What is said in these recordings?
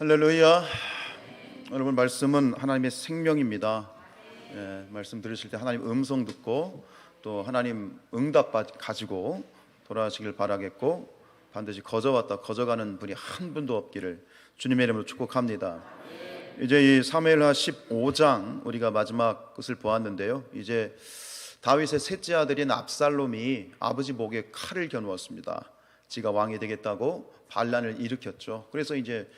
할렐루야. 여러분, 말씀은 하나님의 생명입니다. 말씀 들으실 때 하나님 음성 듣고 또 하나님 응답 가지고 돌아가시길 바라겠고, 반드시 거저왔다 거저가는 분이 한 분도 없기를 주님의 이름으로 축복합니다. 이제 이 사무엘하 15장 우리가 마지막 것을 보았는데요, 이제 다윗의 셋째 아들인 압살롬이 아버지 목에 칼을 겨누었습니다. 지가 왕이 되겠다고 반란을 일으켰죠. 그래서 이제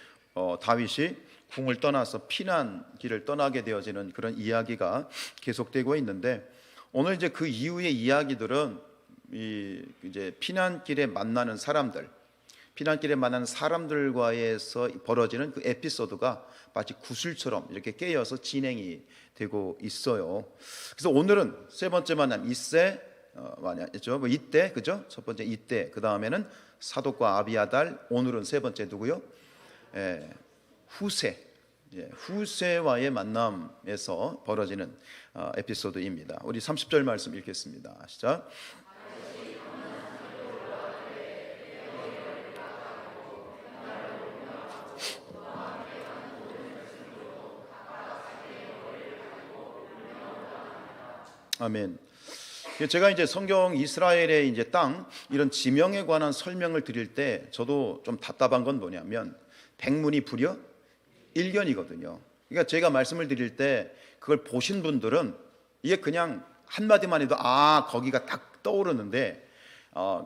다윗이 궁을 떠나서 피난길을 떠나게 되어지는 그런 이야기가 계속되고 있는데, 오늘 이제 그 이후의 이야기들은 이제 피난길에 만나는 사람들과에서 벌어지는 그 에피소드가 마치 구슬처럼 이렇게 깨어서 진행이 되고 있어요. 그래서 오늘은 세 번째 만남 이세 뭐 이때, 그죠? 첫 번째 이때, 그 다음에는 사독과 아비아달, 오늘은 세 번째 누구요? 후세와의 만남에서 벌어지는 에피소드입니다. 우리 30절 말씀 읽겠습니다. 시작. 아멘. 제가 이제 성경 이스라엘의 이제 땅 이런 지명에 관한 설명을 드릴 때 저도 좀 답답한 건 뭐냐면 백문이 불여 일견이거든요. 그러니까 제가 말씀을 드릴 때 그걸 보신 분들은 이게 그냥 한마디만 해도 거기가 딱 떠오르는데,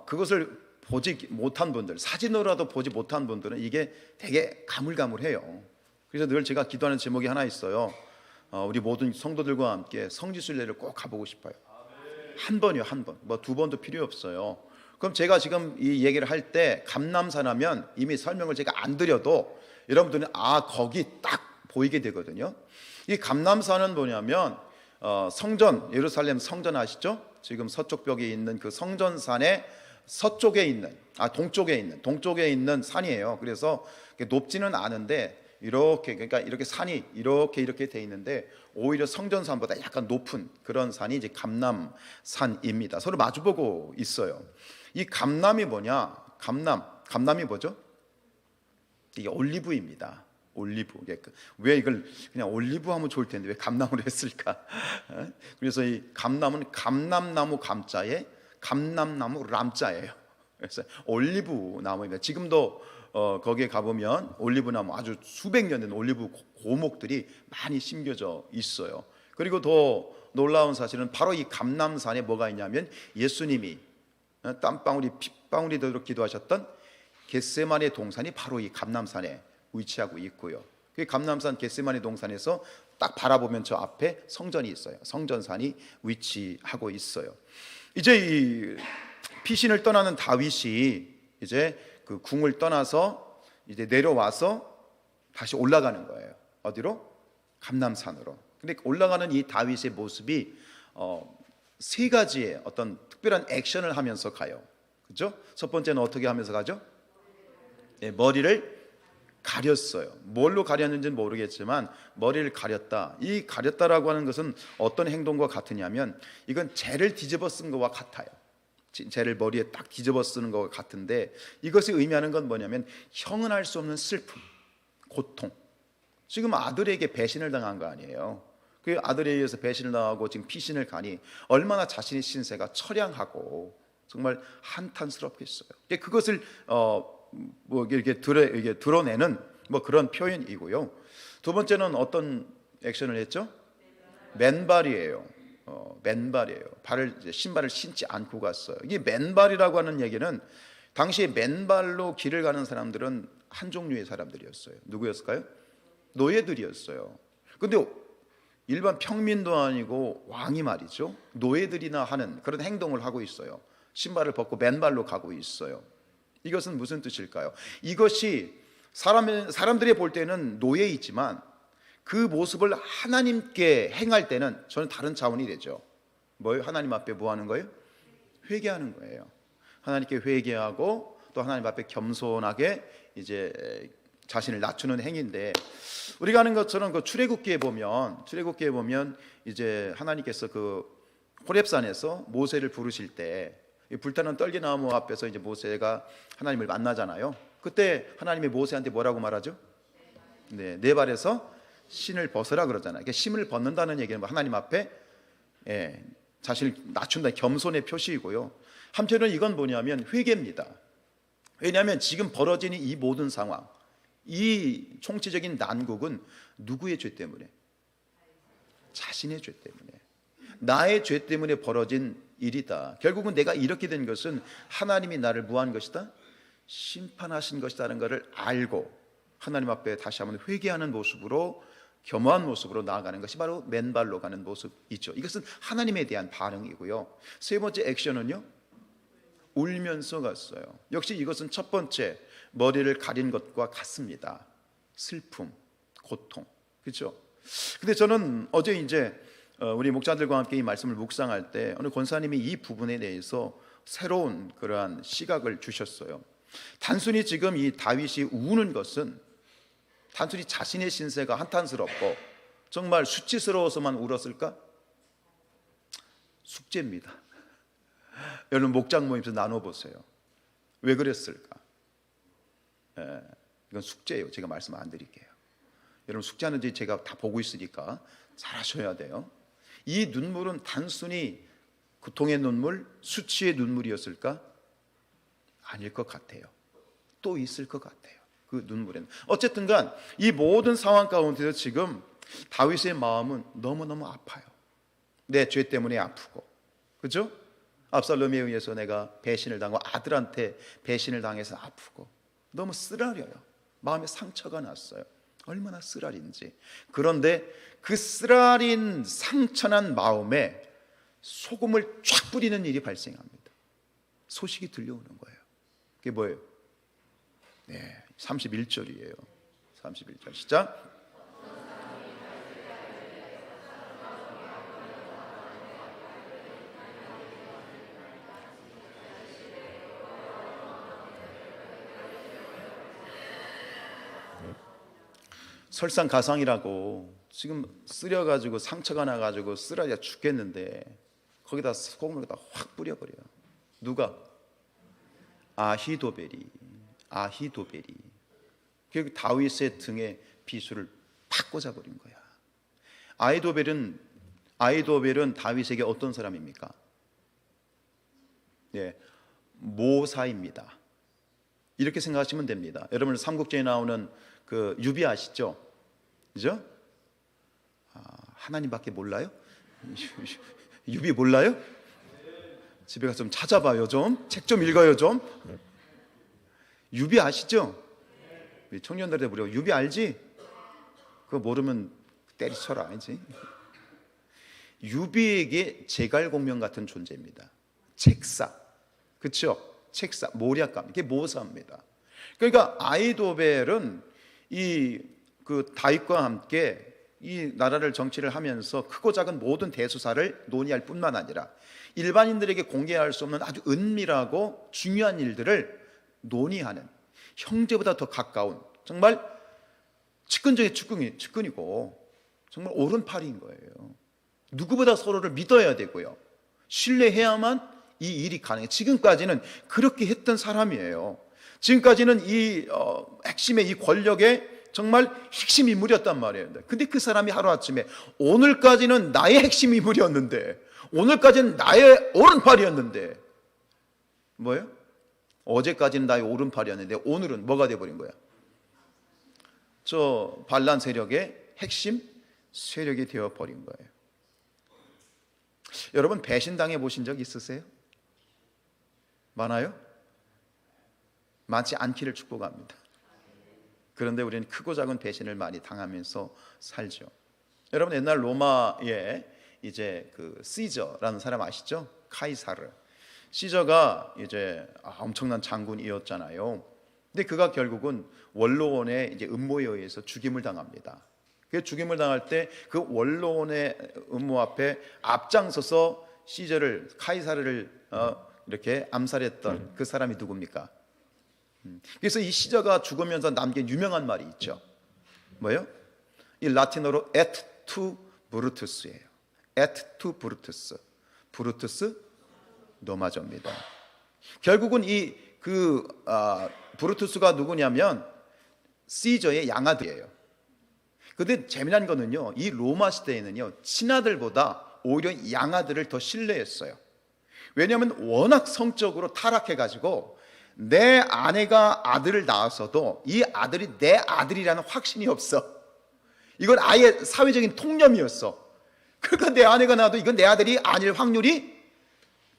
그것을 보지 못한 분들, 사진으로라도 보지 못한 분들은 이게 되게 가물가물해요. 그래서 늘 제가 기도하는 제목이 하나 있어요. 우리 모든 성도들과 함께 성지순례를 꼭 가보고 싶어요. 한 번이요, 한 번. 뭐 두 번도 필요 없어요. 그럼 제가 지금 이 얘기를 할 때 감람산하면 이미 설명을 제가 안 드려도 여러분들은 거기 딱 보이게 되거든요. 이 감람산은 뭐냐면 성전, 예루살렘 성전 아시죠? 지금 서쪽 벽에 있는 그 성전산의 동쪽에 있는 산이에요. 그래서 높지는 않은데 그러니까 이렇게 산이 이렇게 돼 있는데 오히려 성전산보다 약간 높은 그런 산이 이제 감람산입니다. 서로 마주보고 있어요. 이 감람이 뭐냐? 감람이 뭐죠? 이게 올리브입니다. 올리브. 왜 이걸 그냥 올리브 하면 좋을 텐데 왜 감람으로 했을까? 그래서 이 감람은 감람나무 감자에 감람나무 람자예요. 그래서 올리브 나무입니다. 지금도 거기에 가보면 올리브나무, 아주 수백 년 된 올리브 고목들이 많이 심겨져 있어요. 그리고 더 놀라운 사실은 바로 이 감람산에 뭐가 있냐면 예수님이 땀방울이 핏방울이 되도록 기도하셨던 겟세마네 동산이 바로 이 감람산에 위치하고 있고요. 그 감람산 겟세마네 동산에서 딱 바라보면 저 앞에 성전이 있어요. 성전산이 위치하고 있어요. 이제 이 피신을 떠나는 다윗이 이제 그 궁을 떠나서 이제 내려와서 다시 올라가는 거예요. 어디로? 감람산으로. 근데 올라가는 이 다윗의 모습이 세 가지의 어떤 특별한 액션을 하면서 가요. 그렇죠? 첫 번째는 어떻게 하면서 가죠? 머리를 가렸어요. 뭘로 가렸는지는 모르겠지만 머리를 가렸다. 이 가렸다라고 하는 것은 어떤 행동과 같으냐면 이건 재를 뒤집어 쓴 것과 같아요. 재를 머리에 딱 뒤집어 쓰는 것 같은데, 이것이 의미하는 건 뭐냐면 형언할 수 없는 슬픔, 고통. 지금 아들에게 배신을 당한 거 아니에요. 그 아들에 의해서 배신을 당하고 지금 피신을 가니 얼마나 자신의 신세가 처량하고 정말 한탄스럽겠어요. 그것을 이렇게 드러내는 뭐 그런 표현이고요. 두 번째는 어떤 액션을 했죠? 맨발이에요. 신발을 신지 않고 갔어요. 이 맨발이라고 하는 얘기는 당시에 맨발로 길을 가는 사람들은 한 종류의 사람들이었어요. 누구였을까요? 노예들이었어요. 근데 일반 평민도 아니고 왕이 말이죠, 노예들이나 하는 그런 행동을 하고 있어요. 신발을 벗고 맨발로 가고 있어요. 이것은 무슨 뜻일까요? 이것이 사람들이 볼 때는 노예이지만 그 모습을 하나님께 행할 때는 저는 다른 차원이 되죠. 뭐예요? 하나님 앞에 뭐 하는 거예요? 회개하는 거예요. 하나님께 회개하고 또 하나님 앞에 겸손하게 이제 자신을 낮추는 행위인데, 우리가 아는 것처럼 그 출애굽기에 보면 이제 하나님께서 그 호렙산에서 모세를 부르실 때 불타는 떨기나무 앞에서 이제 모세가 하나님을 만나잖아요. 그때 하나님이 모세한테 뭐라고 말하죠? 네, 내 발에서 신을 벗으라 그러잖아요. 그러니까 신을 벗는다는 얘기는 뭐 하나님 앞에 자신을 낮춘다, 겸손의 표시이고요. 한편으로는 이건 뭐냐면 회개입니다. 왜냐하면 지금 벌어진 이 모든 상황, 이 총체적인 난국은 누구의 죄 때문에? 자신의 죄 때문에, 나의 죄 때문에 벌어진 일이다. 결국은 내가 이렇게 된 것은 하나님이 나를 무한 것이다, 심판하신 것이라는 것을 알고 하나님 앞에 다시 한번 회개하는 모습으로, 겸허한 모습으로 나아가는 것이 바로 맨발로 가는 모습이죠. 이것은 하나님에 대한 반응이고요. 세 번째 액션은요, 울면서 갔어요. 역시 이것은 첫 번째 머리를 가린 것과 같습니다. 슬픔, 고통, 그렇죠? 근데 저는 어제 이제 우리 목자들과 함께 이 말씀을 묵상할 때 오늘 권사님이 이 부분에 대해서 새로운 그러한 시각을 주셨어요. 단순히 지금 이 다윗이 우는 것은 단순히 자신의 신세가 한탄스럽고 정말 수치스러워서만 울었을까? 숙제입니다. 여러분 목장 모임에서 나눠보세요. 왜 그랬을까? 이건 숙제예요. 제가 말씀 안 드릴게요. 여러분 숙제하는지 제가 다 보고 있으니까 잘 하셔야 돼요. 이 눈물은 단순히 고통의 눈물, 수치의 눈물이었을까? 아닐 것 같아요. 또 있을 것 같아요. 그 눈물에는. 어쨌든 간 이 모든 상황 가운데서 지금 다윗의 마음은 너무너무 아파요. 내 죄 때문에 아프고, 그죠? 압살롬에 의해서 내가 배신을 당하고 아들한테 배신을 당해서 아프고 너무 쓰라려요. 마음에 상처가 났어요. 얼마나 쓰라린지. 그런데 그 쓰라린 상처난 마음에 소금을 쫙 뿌리는 일이 발생합니다. 소식이 들려오는 거예요. 그게 뭐예요? 네, 31절이에요. 31절 시작. 설상가상이라고 지금 쓰려가지고 상처가 나가지고 쓰라려 죽겠는데 거기다 소금을 확 뿌려버려요. 누가? 아히도벨이. 결국 다윗의 등에 비수를 팍 꽂아버린 거야. 아히도벨은 다윗에게 어떤 사람입니까? 네, 모사입니다. 이렇게 생각하시면 됩니다. 여러분 삼국지에 나오는 그 유비 아시죠? 그죠? 하나님밖에 몰라요? 유비 몰라요? 집에 가서 좀 찾아봐요. 좀 책 좀 읽어요. 좀. 유비 아시죠? 청년들한테 물어요. 유비 알지? 그거 모르면 때리쳐라, 알지? 유비에게 제갈공명 같은 존재입니다. 책사, 그렇죠? 책사, 모략감, 이게 모사입니다. 그러니까 아히도벨은 그 다윗과 함께 이 나라를 정치를 하면서 크고 작은 모든 대수사를 논의할 뿐만 아니라 일반인들에게 공개할 수 없는 아주 은밀하고 중요한 일들을 논의하는, 형제보다 더 가까운, 정말 측근 중에 측근이고 정말 오른팔인 거예요. 누구보다 서로를 믿어야 되고요, 신뢰해야만 이 일이 가능해요. 지금까지는 그렇게 했던 사람이에요. 지금까지는 이 핵심의 이 권력의 정말 핵심 인물이었단 말이에요. 근데 그 사람이 하루아침에 오늘까지는 나의 핵심 인물이었는데, 오늘까지는 나의 오른팔이었는데, 뭐예요? 어제까지는 나의 오른팔이었는데 오늘은 뭐가 돼버린 거야? 저 반란 세력의 핵심 세력이 되어버린 거예요. 여러분 배신당해 보신 적 있으세요? 많아요? 많지 않기를 축복합니다. 그런데 우리는 크고 작은 배신을 많이 당하면서 살죠. 여러분 옛날 로마에 이제 그 시저라는 사람 아시죠? 카이사르. 시저가 이제 엄청난 장군이었잖아요. 근데 그가 결국은 원로원의 이제 음모에 의해서 죽임을 당합니다. 그 죽임을 당할 때 그 원로원의 음모 앞에 앞장서서 시저를, 카이사르를 이렇게 암살했던 그 사람이 누굽니까? 그래서 이 시저가 죽으면서 남긴 유명한 말이 있죠. 뭐예요? 이 라틴어로 et tu Brutus예요. et tu Brutus. 브루투스 노마저입니다. 결국은 브루투스가 누구냐면 시저의 양아들이에요. 근데 재미난 거는요, 이 로마 시대에는요 친아들보다 오히려 양아들을 더 신뢰했어요. 왜냐하면 워낙 성적으로 타락해가지고 내 아내가 아들을 낳았어도 이 아들이 내 아들이라는 확신이 없어. 이건 아예 사회적인 통념이었어. 그러니까 내 아내가 낳아도 이건 내 아들이 아닐 확률이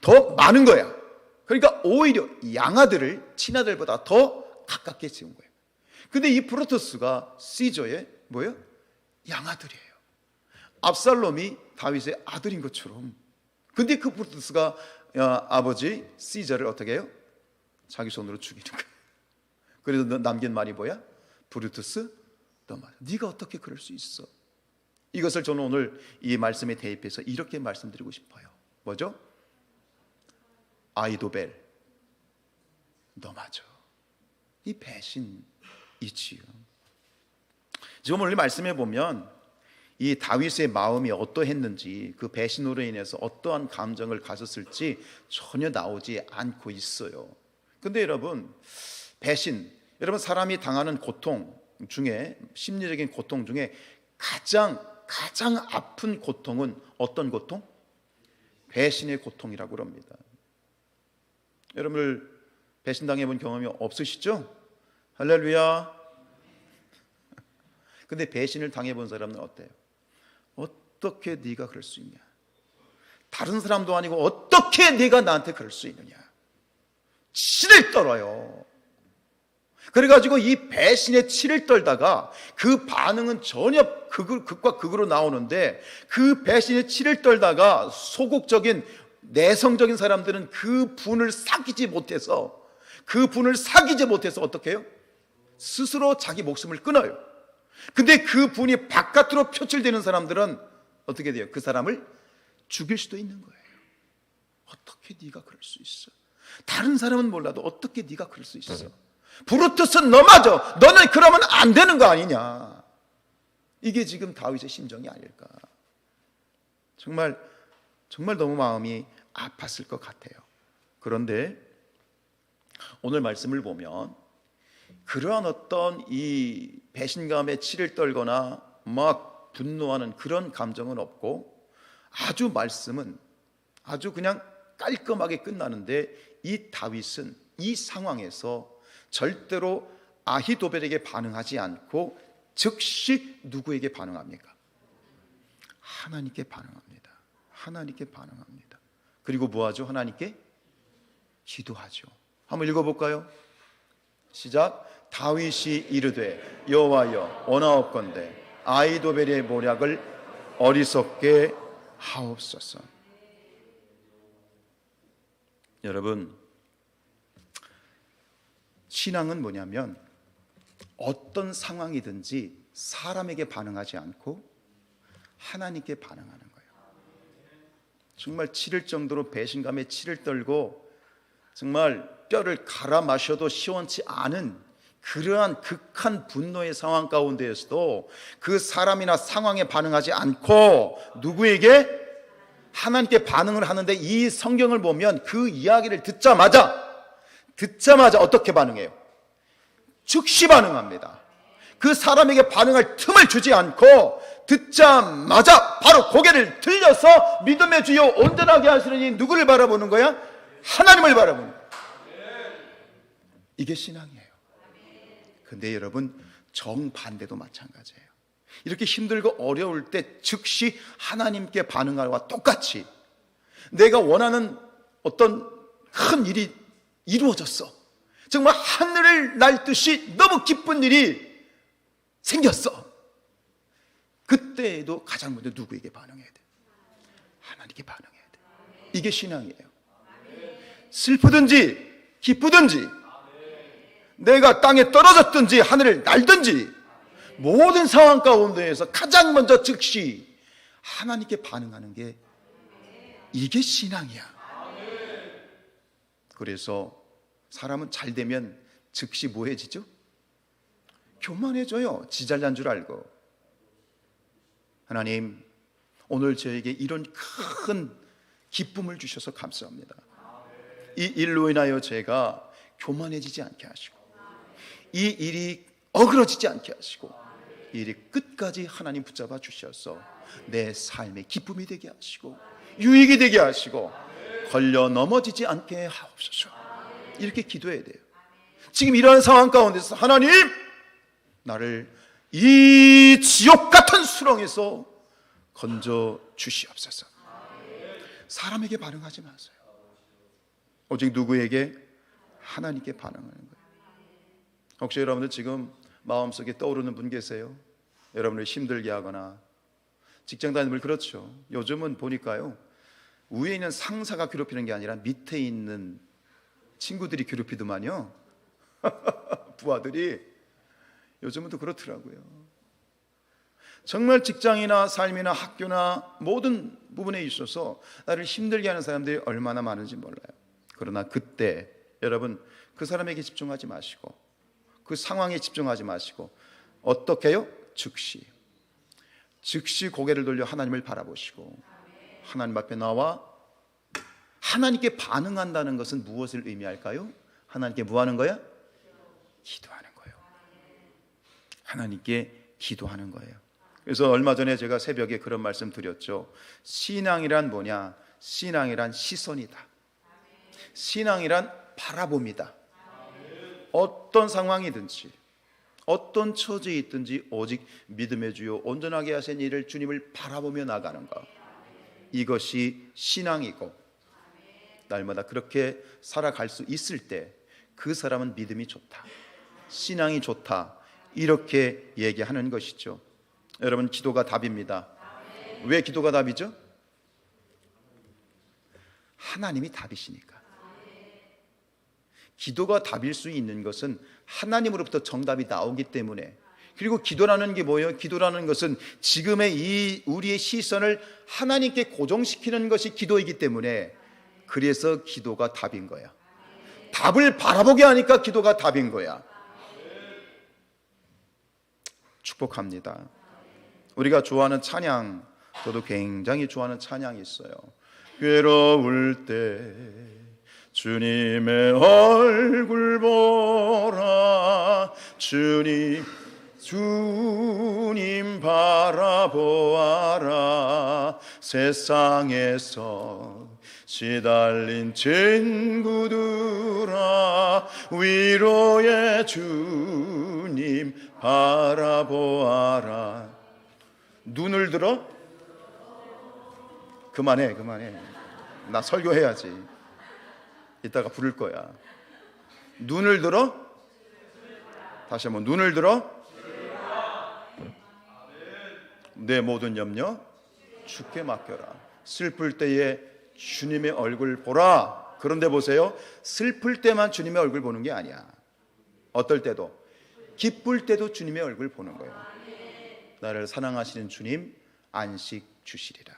더 많은 거야. 그러니까 오히려 양아들을 친아들보다 더 가깝게 지은 거예요. 근데 이 브루투스가 시저의 뭐예요? 양아들이에요. 압살롬이 다윗의 아들인 것처럼. 근데 그 브루투스가 아버지 시저를 어떻게 해요? 자기 손으로 죽이는 거예요. 그래서 남긴 말이 뭐야? 브루투스, 너 말이야, 네가 어떻게 그럴 수 있어? 이것을 저는 오늘 이 말씀에 대입해서 이렇게 말씀드리고 싶어요. 뭐죠? 아이도벨, 너 맞아. 이 배신이지요. 지금 오늘 말씀해 보면 이 다윗의 마음이 어떠했는지, 그 배신으로 인해서 어떠한 감정을 가졌을지 전혀 나오지 않고 있어요. 근데 여러분, 배신, 여러분 사람이 당하는 고통 중에, 심리적인 고통 중에 가장 아픈 고통은 어떤 고통? 배신의 고통이라고 합니다. 여러분들 배신당해 본 경험이 없으시죠? 할렐루야. 근데 배신을 당해 본 사람은 어때요? 어떻게 네가 그럴 수 있냐? 다른 사람도 아니고 어떻게 네가 나한테 그럴 수 있느냐? 치를 떨어요. 그래가지고 이 배신에 치를 떨다가 그 반응은 전혀 극과 극으로 나오는데, 그 배신에 치를 떨다가 소극적인 내성적인 사람들은 그 분을 사귀지 못해서 어떻게 해요? 스스로 자기 목숨을 끊어요. 근데 그 분이 바깥으로 표출되는 사람들은 어떻게 돼요? 그 사람을 죽일 수도 있는 거예요. 어떻게 네가 그럴 수 있어? 다른 사람은 몰라도 어떻게 네가 그럴 수 있어? 브루투스 너 맞아. 너는 그러면 안 되는 거 아니냐? 이게 지금 다윗의 심정이 아닐까. 정말 너무 마음이 아팠을 것 같아요. 그런데 오늘 말씀을 보면 그러한 어떤 이 배신감에 치를 떨거나 막 분노하는 그런 감정은 없고, 말씀은 아주 그냥 깔끔하게 끝나는데, 이 다윗은 이 상황에서 절대로 아히도벨에게 반응하지 않고 즉시 누구에게 반응합니까? 하나님께 반응합니다. 하나님께 반응합니다. 그리고 뭐하죠? 하나님께 기도하죠. 한번 읽어볼까요? 시작. 다윗이 이르되 여호와여 원하옵건대 아히도벨의 모략을 어리석게 하옵소서. 여러분, 신앙은 뭐냐면 어떤 상황이든지 사람에게 반응하지 않고 하나님께 반응하는 거예요. 정말 치를 정도로 배신감에 치를 떨고 정말 뼈를 갈아 마셔도 시원치 않은 그러한 극한 분노의 상황 가운데에서도 그 사람이나 상황에 반응하지 않고 누구에게? 하나님께 반응을 하는데, 이 성경을 보면 그 이야기를 듣자마자 어떻게 반응해요? 즉시 반응합니다. 그 사람에게 반응할 틈을 주지 않고 듣자마자 바로 고개를 들려서 믿음의 주여 온전하게 하시느니 누구를 바라보는 거야? 하나님을 바라보는 거야. 이게 신앙이에요. 근데 여러분, 정반대도 마찬가지예요. 이렇게 힘들고 어려울 때 즉시 하나님께 반응하와 똑같이 내가 원하는 어떤 큰 일이 이루어졌어. 정말 하늘을 날듯이 너무 기쁜 일이 생겼어. 그때에도 가장 먼저 누구에게 반응해야 돼? 하나님께 반응해야 돼. 이게 신앙이에요. 슬프든지 기쁘든지 내가 땅에 떨어졌든지 하늘을 날든지 모든 상황 가운데에서 가장 먼저 즉시 하나님께 반응하는 게 이게 신앙이야. 그래서 사람은 잘 되면 즉시 뭐해지죠? 교만해져요. 지 잘난 줄 알고. 하나님, 오늘 저에게 이런 큰 기쁨을 주셔서 감사합니다. 이 일로 인하여 제가 교만해지지 않게 하시고 이 일이 어그러지지 않게 하시고 이 일이 끝까지 하나님 붙잡아 주셔서 내 삶의 기쁨이 되게 하시고 유익이 되게 하시고 걸려 넘어지지 않게 하옵소서. 이렇게 기도해야 돼요. 지금 이러한 상황 가운데서 하나님, 나를 이 지옥 같은 수렁에서 건져 주시옵소서. 사람에게 반응하지 마세요. 오직 누구에게? 하나님께 반응하는 거예요. 혹시 여러분들 지금 마음속에 떠오르는 분 계세요? 여러분을 힘들게 하거나, 직장 다니는, 그렇죠. 요즘은 보니까요, 위에 있는 상사가 괴롭히는 게 아니라 밑에 있는 친구들이 괴롭히더만요. 부하들이 요즘은 또 그렇더라고요. 정말 직장이나 삶이나 학교나 모든 부분에 있어서 나를 힘들게 하는 사람들이 얼마나 많은지 몰라요. 그러나 그때 여러분, 그 사람에게 집중하지 마시고 그 상황에 집중하지 마시고 어떻게 해요? 즉시 고개를 돌려 하나님을 바라보시고 하나님 앞에 나와 하나님께 반응한다는 것은 무엇을 의미할까요? 하나님께 뭐 하는 거야? 기도하는 거예요. 하나님께 기도하는 거예요. 그래서 얼마 전에 제가 새벽에 그런 말씀 드렸죠. 신앙이란 뭐냐? 신앙이란 시선이다. 신앙이란 바라봅니다. 어떤 상황이든지 어떤 처지에 있든지 오직 믿음의 주요 온전하게 하신 이를 주님을 바라보며 나가는 것, 이것이 신앙이고, 날마다 그렇게 살아갈 수 있을 때 그 사람은 믿음이 좋다, 신앙이 좋다, 이렇게 얘기하는 것이죠. 여러분, 기도가 답입니다. 왜 기도가 답이죠? 하나님이 답이시니까. 기도가 답일 수 있는 것은 하나님으로부터 정답이 나오기 때문에. 그리고 기도라는 게 뭐예요? 기도라는 것은 지금의 이 우리의 시선을 하나님께 고정시키는 것이 기도이기 때문에, 그래서 기도가 답인 거야. 답을 바라보게 하니까 기도가 답인 거야. 축복합니다. 우리가 좋아하는 찬양, 저도 굉장히 좋아하는 찬양이 있어요. 괴로울 때 주님의 얼굴 보라, 주님 바라보아라. 세상에서 시달린 친구들아, 위로의 주님 바라보아라. 눈을 들어? 그만해. 나 설교해야지. 이따가 부를 거야. 눈을 들어? 다시 한번, 눈을 들어? 내 모든 염려 주께 맡겨라. 슬플 때에 주님의 얼굴 보라. 그런데 보세요, 슬플 때만 주님의 얼굴 보는 게 아니야. 어떨 때도, 기쁠 때도 주님의 얼굴 보는 거예요. 나를 사랑하시는 주님 안식 주시리라.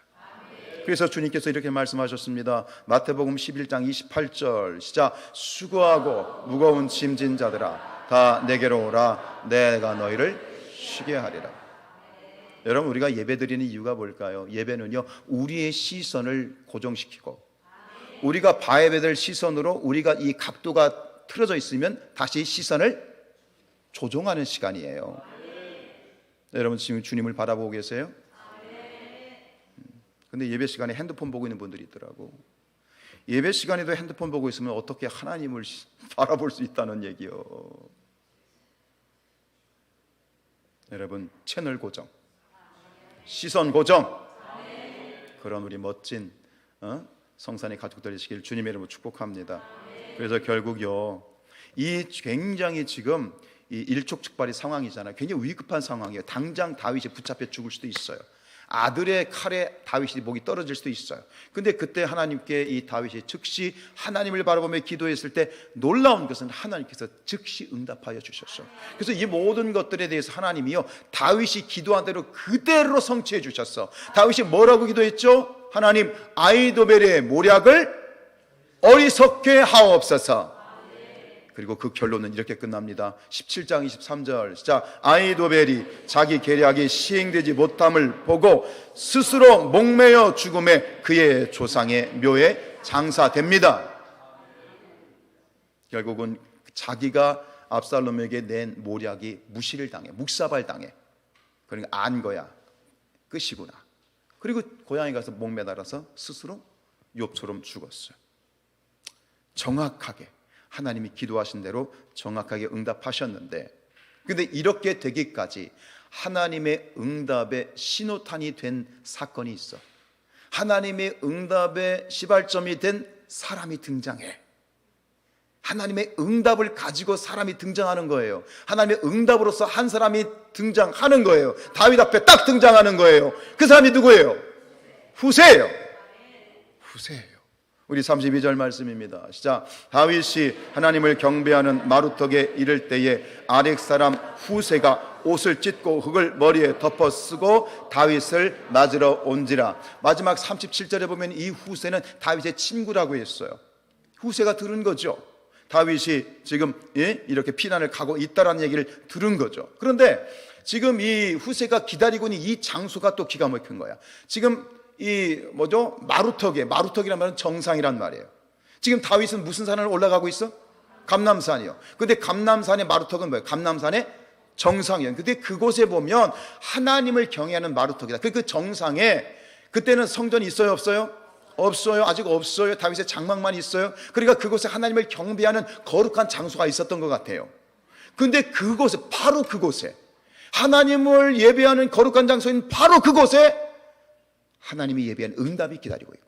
그래서 주님께서 이렇게 말씀하셨습니다. 마태복음 11장 28절 시작. 수고하고 무거운 짐진 자들아, 다 내게로 오라. 내가 너희를 쉬게 하리라. 여러분, 우리가 예배드리는 이유가 뭘까요? 예배는요, 우리의 시선을 고정시키고, 우리가 봐야 될 시선으로 우리가 이 각도가 틀어져 있으면 다시 시선을 조정하는 시간이에요. 여러분, 지금 주님을 바라보고 계세요? 근데 예배 시간에 핸드폰 보고 있는 분들이 있더라고. 예배 시간에도 핸드폰 보고 있으면 어떻게 하나님을 바라볼 수 있다는 얘기요. 여러분, 채널 고정, 시선 고정, 그런 우리 멋진 성산의 가족들 되시길 주님의 이름으로 축복합니다. 그래서 결국요, 이 굉장히 지금 이 일촉즉발의 상황이잖아요. 굉장히 위급한 상황이에요. 당장 다윗이 붙잡혀 죽을 수도 있어요. 아들의 칼에 다윗이 목이 떨어질 수도 있어요. 근데 그때 하나님께 이 다윗이 즉시 하나님을 바라보며 기도했을 때 놀라운 것은 하나님께서 즉시 응답하여 주셨어요. 그래서 이 모든 것들에 대해서 하나님이요, 다윗이 기도한 대로 그대로 성취해 주셨어. 다윗이 뭐라고 기도했죠? 하나님, 아히도벨의 모략을 어리석게 하옵소서. 그리고 그 결론은 이렇게 끝납니다. 17장 23절 시작. 아히도벨이 자기 계략이 시행되지 못함을 보고 스스로 목매어 죽음에 그의 조상의 묘에 장사됩니다. 결국은 자기가 압살롬에게 낸 모략이 무시를 당해, 묵사발 당해. 그러니까 안 거야. 끝이구나. 그리고 고향에 가서 목매달아서 스스로 욥처럼 죽었어요. 정확하게 하나님이 기도하신 대로 정확하게 응답하셨는데, 근데 이렇게 되기까지 하나님의 응답의 신호탄이 된 사건이 있어. 하나님의 응답의 시발점이 된 사람이 등장해. 하나님의 응답을 가지고 사람이 등장하는 거예요. 하나님의 응답으로서 한 사람이 등장하는 거예요. 다윗 앞에 딱 등장하는 거예요. 그 사람이 누구예요? 후세예요. 후세예요. 우리 32절 말씀입니다. 시작. 다윗이 하나님을 경배하는 마루턱에 이를 때에 아렉 사람 후세가 옷을 찢고 흙을 머리에 덮어 쓰고 다윗을 맞으러 온지라. 마지막 37절에 보면 이 후세는 다윗의 친구라고 했어요. 후세가 들은 거죠. 다윗이 지금 이렇게 피난을 가고 있다라는 얘기를 들은 거죠. 그런데 지금 이 후세가 기다리고 있는 이 장소가 또 기가 막힌 거야. 지금 이 뭐죠? 마루턱이란 말은 정상이란 말이에요. 지금 다윗은 무슨 산을 올라가고 있어? 감람산이요. 근데 감람산의 마루턱은 뭐예요? 감람산의 정상이에요. 근데 그곳에 보면 하나님을 경외하는 마루턱이다. 그 정상에 그때는 성전이 있어요, 없어요? 없어요. 아직 없어요. 다윗의 장막만 있어요. 그러니까 그곳에 하나님을 경배하는 거룩한 장소가 있었던 것 같아요. 근데 그곳에, 바로 그곳에, 하나님을 예배하는 거룩한 장소인 바로 그곳에 하나님이 예배한 응답이 기다리고 있고,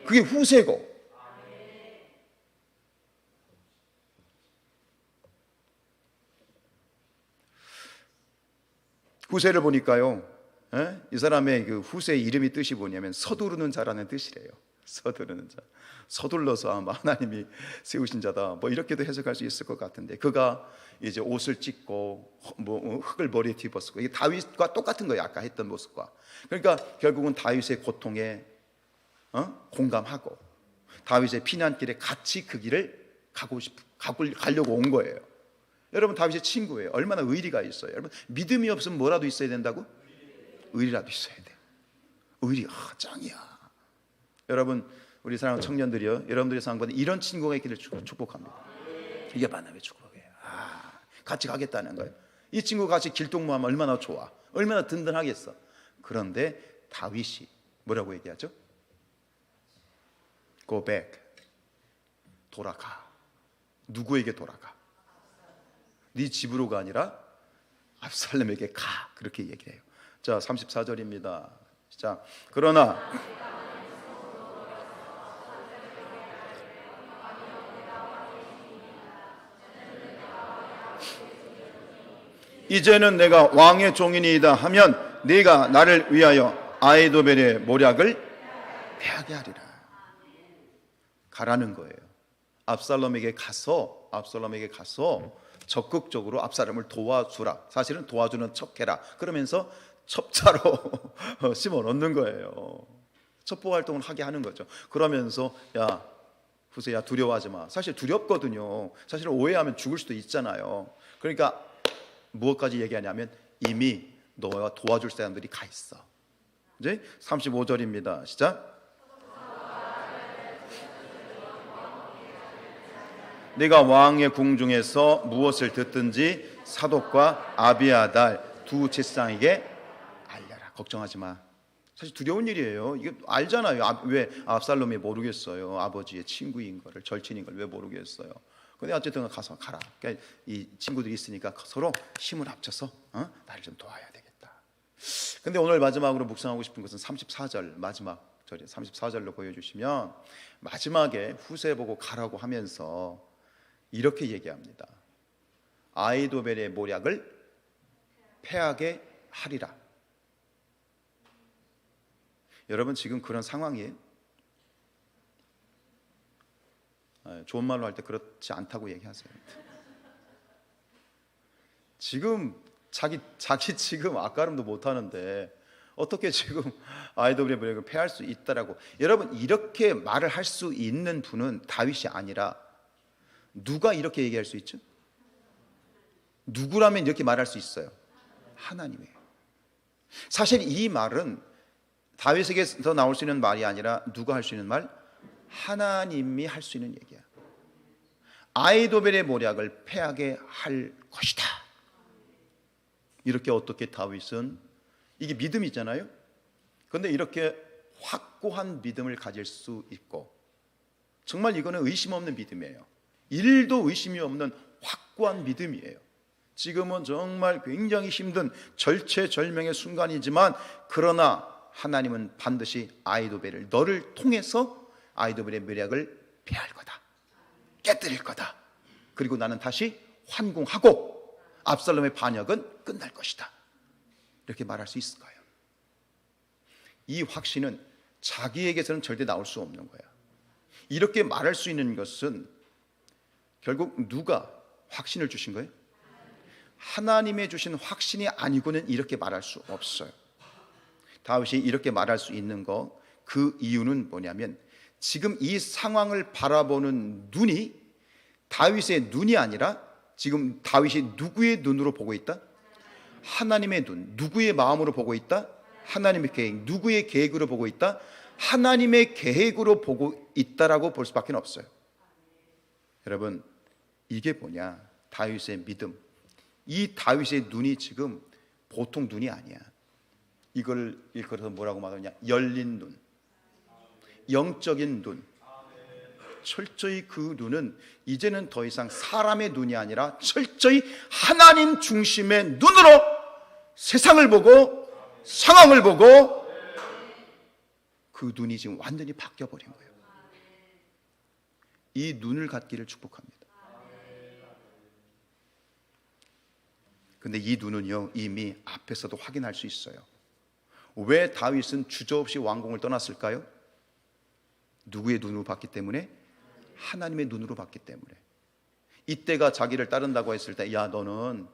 그게 후세고, 후세를 보니까요, 이 사람의 그 후세의 이름이 뜻이 뭐냐면 서두르는 자라는 뜻이래요. 서두르는 자, 서둘러서 아마 하나님이 세우신 자다, 뭐 이렇게도 해석할 수 있을 것 같은데, 그가 이제 옷을 찢고 뭐 흙을 머리에 뒤집었고, 이게 다윗과 똑같은 거예요. 아까 했던 모습과. 그러니까 결국은 다윗의 고통에 공감하고 다윗의 피난길에 같이 그 길을 가려고 온 거예요. 여러분, 다윗의 친구예요. 얼마나 의리가 있어요. 여러분, 믿음이 없으면 뭐라도 있어야 된다고? 의리라도 있어야 돼요. 의리, 짱이야. 여러분, 우리 사랑하는 청년들이요, 여러분들이 사랑받는 이런 친구가 있기를 축복합니다. 이게 만남의 축복이에요. 같이 가겠다는 거예요. 이 친구가 같이 길동무하면 얼마나 좋아, 얼마나 든든하겠어. 그런데 다윗이 뭐라고 얘기하죠? Go back. 돌아가. 누구에게 돌아가? 네 집으로가 아니라 압살롬에게 가. 그렇게 얘기해요. 자, 34절입니다. 자, 그러나 이제는 내가 왕의 종이니이다 하면 네가 나를 위하여 아히도벨의 모략을 패하게 하리라. 가라는 거예요. 압살롬에게 가서 적극적으로 압살롬을 도와주라. 사실은 도와주는 척해라. 그러면서 첩자로 심어 놓는 거예요. 첩보 활동을 하게 하는 거죠. 그러면서 야, 후세야, 두려워하지 마. 사실 두렵거든요. 사실 오해하면 죽을 수도 있잖아요. 그러니까 무엇까지 얘기하냐면 이미 너와 도와줄 사람들이 가 있어. 이제 35절입니다. 시작. 네가 왕의 궁중에서 무엇을 듣든지 사독과 아비아달 두 제사장에게 알려라. 걱정하지 마. 사실 두려운 일이에요. 이게 알잖아요. 왜 압살롬이 모르겠어요? 아버지의 친구인 거를, 절친인 걸 왜 모르겠어요? 근데 어쨌든 가서 가라. 그러니까 이 친구들이 있으니까 서로 힘을 합쳐서 나를 좀 도와야 되겠다. 근데 오늘 마지막으로 묵상하고 싶은 것은 34절 마지막 절이 34절로 보여주시면, 마지막에 후세 보고 가라고 하면서 이렇게 얘기합니다. 아히도벨의 모략을 패하게 하리라. 여러분, 지금 그런 상황이에요? 좋은 말로 할 때 그렇지 않다고 얘기하세요. 지금 자기 지금 앞가름도 못 하는데 어떻게 지금 아히도벨의 모략을 패할 수 있다라고. 여러분, 이렇게 말을 할 수 있는 분은 다윗이 아니라 누가 이렇게 얘기할 수 있죠? 누구라면 이렇게 말할 수 있어요? 하나님이에요. 사실 이 말은 다윗에게서 나올 수 있는 말이 아니라 누가 할 수 있는 말? 하나님이 할 수 있는 얘기야. 아히도벨의 모략을 패하게 할 것이다. 이렇게 어떻게 다윗은, 이게 믿음이잖아요. 그런데 이렇게 확고한 믿음을 가질 수 있고, 정말 이거는 의심 없는 믿음이에요. 1도 의심이 없는 확고한 믿음이에요. 지금은 정말 굉장히 힘든 절체절명의 순간이지만, 그러나 하나님은 반드시 아히도벨을, 너를 통해서 아히도벨의 묘략을 패할 거다, 깨뜨릴 거다. 그리고 나는 다시 환궁하고 압살롬의 반역은 끝날 것이다. 이렇게 말할 수 있을 거예요. 이 확신은 자기에게서는 절대 나올 수 없는 거야. 이렇게 말할 수 있는 것은 결국 누가 확신을 주신 거예요? 하나님의 주신 확신이 아니고는 이렇게 말할 수 없어요. 다윗이 이렇게 말할 수 있는 거, 그 이유는 뭐냐면, 지금 이 상황을 바라보는 눈이 다윗의 눈이 아니라, 지금 다윗이 누구의 눈으로 보고 있다? 하나님의 눈. 누구의 마음으로 보고 있다? 하나님의 계획. 누구의 계획으로 보고 있다? 하나님의 계획으로 보고 있다라고 볼 수밖에 없어요. 여러분, 이게 뭐냐? 다윗의 믿음. 이 다윗의 눈이 지금 보통 눈이 아니야. 이걸 일컬어서 뭐라고 말하냐? 열린 눈, 영적인 눈. 철저히 그 눈은 이제는 더 이상 사람의 눈이 아니라 철저히 하나님 중심의 눈으로 세상을 보고 상황을 보고, 그 눈이 지금 완전히 바뀌어버린 거예요. 이 눈을 갖기를 축복합니다. 근데 이 눈은요, 이미 앞에서도 확인할 수 있어요. 왜 다윗은 주저없이 왕궁을 떠났을까요? 누구의 눈으로 봤기 때문에? 하나님의 눈으로 봤기 때문에. 이때가 자기를 따른다고 했을 때, 야, 너는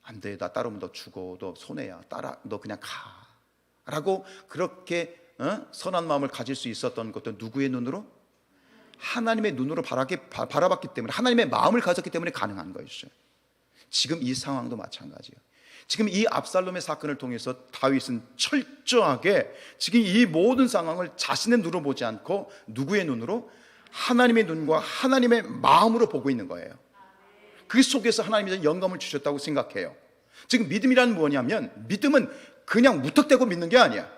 안 돼, 나 따르면 너 죽어, 너 손해야, 너 그냥 가 라고 그렇게 선한 마음을 가질 수 있었던 것도 누구의 눈으로? 하나님의 눈으로 바라봤기 때문에, 하나님의 마음을 가졌기 때문에 가능한 것이죠. 지금 이 상황도 마찬가지예요. 지금 이 압살롬의 사건을 통해서 다윗은 철저하게 지금 이 모든 상황을 자신의 눈으로 보지 않고 누구의 눈으로? 하나님의 눈과 하나님의 마음으로 보고 있는 거예요. 그 속에서 하나님이 영감을 주셨다고 생각해요. 지금 믿음이란 뭐냐면, 믿음은 그냥 무턱대고 믿는 게 아니야.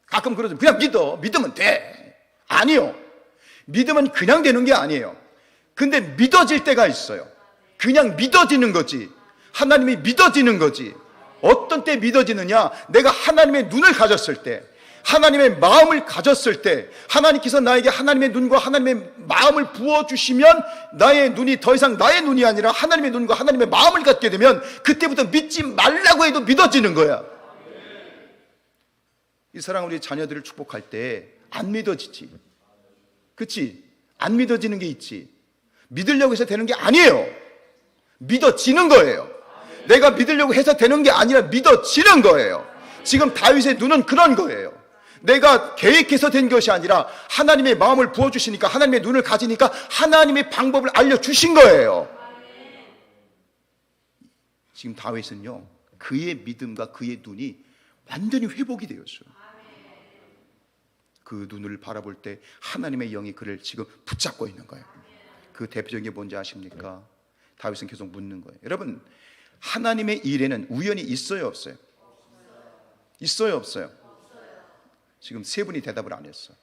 가끔 그러죠. 그냥 믿으면 돼. 아니요. 믿음은 그냥 되는 게 아니에요. 근데 믿어질 때가 있어요. 그냥 믿어지는 거지. 하나님이 믿어지는 거지. 어떤 때 믿어지느냐? 내가 하나님의 눈을 가졌을 때, 하나님의 마음을 가졌을 때, 하나님께서 나에게 하나님의 눈과 하나님의 마음을 부어주시면, 나의 눈이 더 이상 나의 눈이 아니라 하나님의 눈과 하나님의 마음을 갖게 되면, 그때부터 믿지 말라고 해도 믿어지는 거야. 이 사랑, 우리 자녀들을 축복할 때 안 믿어지지. 그치? 안 믿어지는 게 있지. 믿으려고 해서 되는 게 아니에요. 믿어지는 거예요. 내가 믿으려고 해서 되는 게 아니라 믿어지는 거예요. 지금 다윗의 눈은 그런 거예요. 내가 계획해서 된 것이 아니라 하나님의 마음을 부어주시니까, 하나님의 눈을 가지니까 하나님의 방법을 알려주신 거예요. 지금 다윗은요, 그의 믿음과 그의 눈이 완전히 회복이 되었어요. 그 눈을 바라볼 때 하나님의 영이 그를 지금 붙잡고 있는 거예요. 그 대표적인 게 뭔지 아십니까? 다윗은 계속 묻는 거예요. 여러분, 하나님의 일에는 우연이 있어요, 없어요? 있어요, 없어요? 지금 세 분이 대답을 안 했어.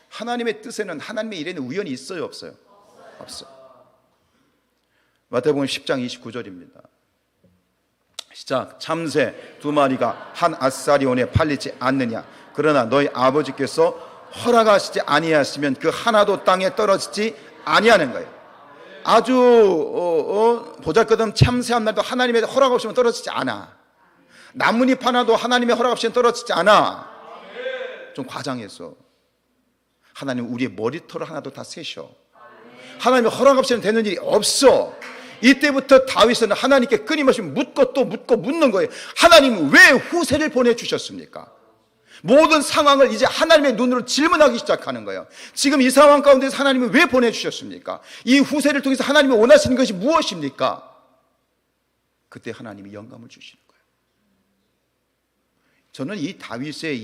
하나님의 뜻에는, 하나님의 일에는 우연이 있어요, 없어요? 없어요. 마태복음 10장 29절입니다. 시작. 참새 두 마리가 한 앗사리온에 팔리지 않느냐? 그러나 너희 아버지께서 허락하시지 아니하시면 그 하나도 땅에 떨어지지 아니하는 거예요. 아주 보잘것없는 참새 한 마리도 하나님의 허락 없이면 떨어지지 않아. 나뭇잎 하나도 하나님의 허락 없이는 떨어지지 않아. 좀 과장해서. 하나님 우리의 머리털을 하나도 다 세셔. 하나님의 허락 없이는 되는 일이 없어. 이때부터 다윗은 하나님께 끊임없이 묻고 또 묻고 묻는 거예요. 하나님은 왜 후세를 보내주셨습니까? 모든 상황을 이제 하나님의 눈으로 질문하기 시작하는 거예요. 지금 이 상황 가운데서 하나님은 왜 보내주셨습니까? 이 후세를 통해서 하나님이 원하시는 것이 무엇입니까? 그때 하나님이 영감을 주시는 거예요. 저는 이 다윗의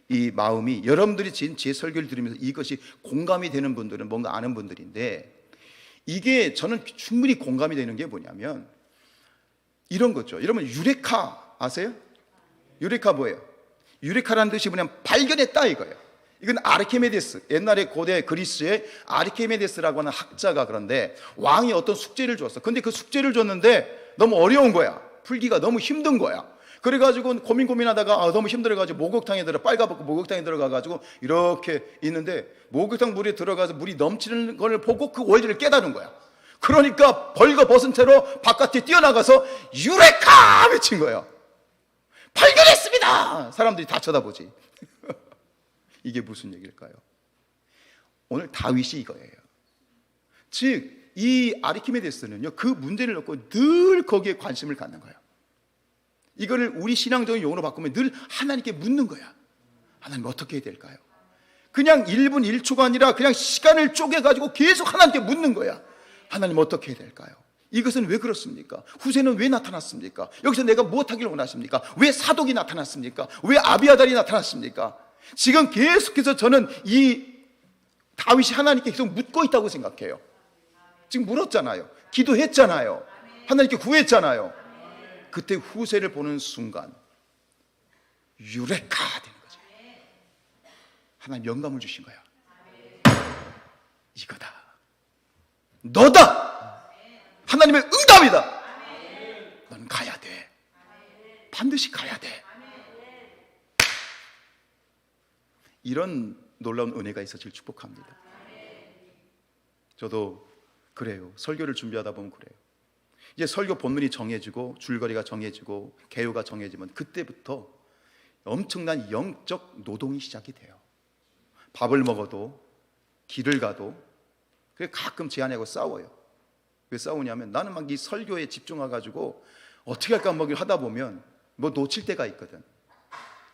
이 마음이, 여러분들이 지금 제 설교를 들으면서 이것이 공감이 되는 분들은 뭔가 아는 분들인데, 이게 저는 충분히 공감이 되는 게 뭐냐면 이런 거죠. 여러분, 유레카 아세요? 유레카 뭐예요? 유레카라는 뜻이 뭐냐면 발견했다 이거예요. 이건 아르키메데스, 옛날에 고대 그리스의 아르키메데스라고 하는 학자가, 그런데 왕이 어떤 숙제를 줬어. 근데 그 숙제를 줬는데 너무 어려운 거야. 풀기가 너무 힘든 거야. 그래가지고 고민하다가 너무 힘들어가지고 목욕탕에 빨가벗고 목욕탕에 들어가가지고 이렇게 있는데, 목욕탕 물에 들어가서 물이 넘치는 걸 보고 그 원리를 깨달은 거야. 그러니까 벌거벗은 채로 바깥에 뛰어나가서 유레카 외친 거예요. 발견했습니다. 사람들이 다 쳐다보지. 이게 무슨 얘기일까요? 오늘 다윗이 이거예요. 즉 이 아르키메데스는요, 그 문제를 놓고 늘 거기에 관심을 갖는 거예요. 이거를 우리 신앙적인 용어로 바꾸면 늘 하나님께 묻는 거야. 하나님 어떻게 해야 될까요? 그냥 1분 1초가 아니라 그냥 시간을 쪼개가지고 계속 하나님께 묻는 거야. 하나님 어떻게 해야 될까요? 이것은 왜 그렇습니까? 후세는 왜 나타났습니까? 여기서 내가 무엇하기를 원하십니까? 왜 사독이 나타났습니까? 왜 아비아달이 나타났습니까? 지금 계속해서 저는 이 다윗이 하나님께 계속 묻고 있다고 생각해요. 지금 물었잖아요. 기도했잖아요. 하나님께 구했잖아요. 그때 후세를 보는 순간 유레카 되는 거죠. 하나님 영감을 주신 거야. 이거다. 너다. 하나님의 응답이다. 넌 가야 돼. 반드시 가야 돼. 이런 놀라운 은혜가 있어질 축복합니다. 저도 그래요. 설교를 준비하다 보면 그래요. 이제 설교 본문이 정해지고 줄거리가 정해지고 개요가 정해지면 그때부터 엄청난 영적 노동이 시작이 돼요. 밥을 먹어도 길을 가도. 그래 가끔 제 아내하고 싸워요. 왜 싸우냐면 나는 막 이 설교에 집중해가지고 어떻게 할까 막 하다 보면 뭐 놓칠 때가 있거든.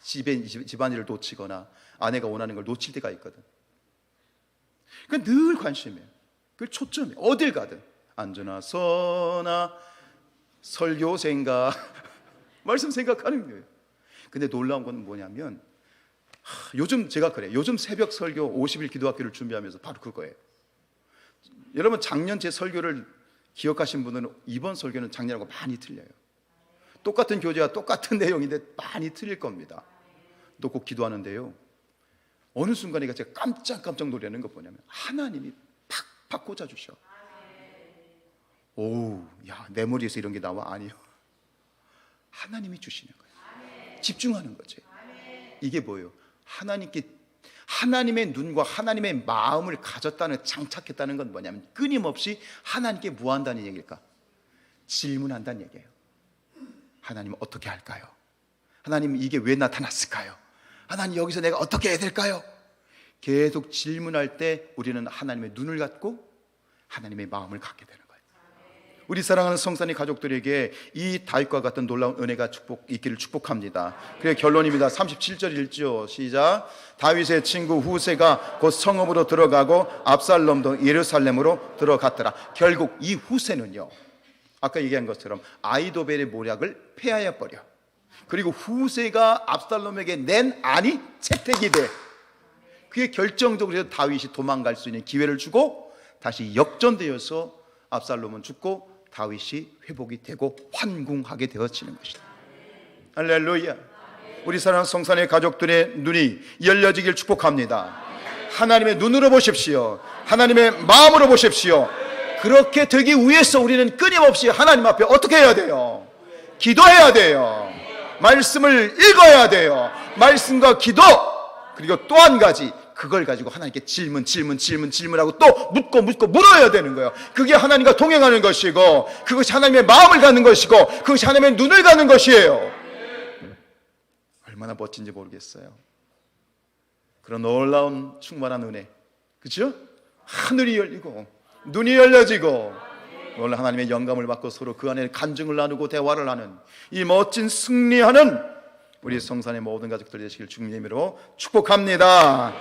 집안일을 놓치거나 아내가 원하는 걸 놓칠 때가 있거든. 그러니까 늘 관심이에요. 그 초점이 어딜 가든 앉으나 서나 설교 생각 말씀 생각하는 거예요. 근데 놀라운 건 뭐냐면 요즘 제가 그래요. 요즘 새벽 설교 50일 기도학교를 준비하면서 바로 그거예요. 여러분 작년 제 설교를 기억하신 분들은 이번 설교는 작년하고 많이 틀려요. 똑같은 교재와 똑같은 내용인데 많이 틀릴 겁니다. 또 꼭 기도하는데요, 어느 순간에 제가 깜짝 놀라는 것 뭐냐면 하나님이 팍팍 꽂아주셔. 오우, 야, 내 머리에서 이런 게 나와? 아니요. 하나님이 주시는 거예요. 집중하는 거지. 이게 뭐예요? 하나님의 눈과 하나님의 마음을 가졌다는, 장착했다는 건 뭐냐면 끊임없이 하나님께 뭐 한다는 얘기일까? 질문한다는 얘기예요. 하나님 어떻게 할까요? 하나님 이게 왜 나타났을까요? 하나님 여기서 내가 어떻게 해야 될까요? 계속 질문할 때 우리는 하나님의 눈을 갖고 하나님의 마음을 갖게 되는 거예요. 우리 사랑하는 성산이 가족들에게 이 다윗과 같은 놀라운 은혜가 있기를 축복합니다. 그래 결론입니다. 37절 읽죠. 시작. 다윗의 친구 후세가 곧 성읍으로 들어가고 압살롬도 예루살렘으로 들어갔더라. 결국 이 후세는요, 아까 얘기한 것처럼 아이도벨의 모략을 폐하여 버려. 그리고 후세가 압살롬에게 낸 안이 채택이 돼. 그게 결정적으로 다윗이 도망갈 수 있는 기회를 주고 다시 역전되어서 압살롬은 죽고 다윗이 회복이 되고 환궁하게 되어지는 것이다. 할렐루야. 우리 사랑하는 성산의 가족들의 눈이 열려지길 축복합니다. 하나님의 눈으로 보십시오. 하나님의 마음으로 보십시오. 그렇게 되기 위해서 우리는 끊임없이 하나님 앞에 어떻게 해야 돼요? 기도해야 돼요. 말씀을 읽어야 돼요. 말씀과 기도, 그리고 또 한 가지, 그걸 가지고 하나님께 질문하고 또 묻고 물어야 되는 거예요. 그게 하나님과 동행하는 것이고, 그것이 하나님의 마음을 갖는 것이고, 그것이 하나님의 눈을 갖는 것이에요. 얼마나 멋진지 모르겠어요. 그런 놀라운 충만한 은혜, 그렇죠? 하늘이 열리고 눈이 열려지고 오늘 하나님의 영감을 받고 서로 그 안에 간증을 나누고 대화를 하는 이 멋진 승리하는 우리 성산의 모든 가족들 되시길 주님의 이름으로 축복합니다.